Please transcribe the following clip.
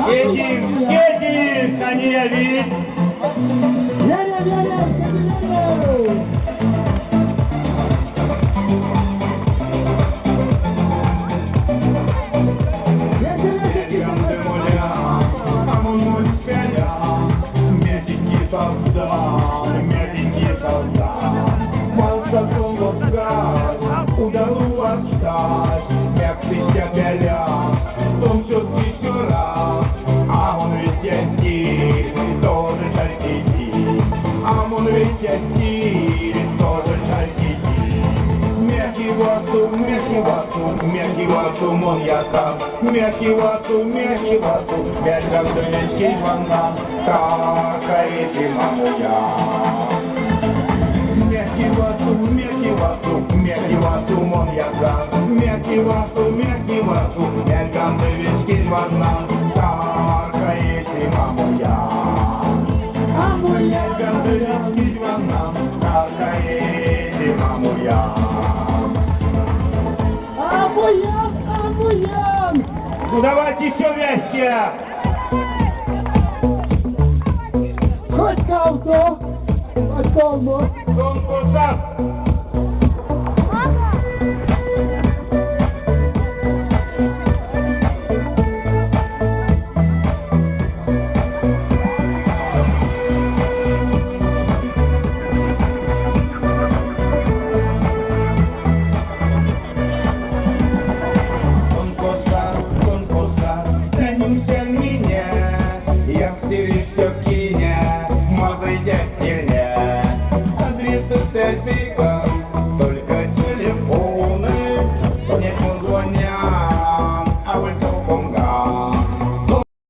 Едем, они явить. Мягкий вату, бергам донецкий ванна, такая зима моя. Мягкий вату, мон яка, мягкий вату, бергам донецкий ванна, такая зима моя. Бергам донецкий ванна, такая зима моя. Ну давайте еще вместе. Хоть кого-то, а кому? Конкурсант.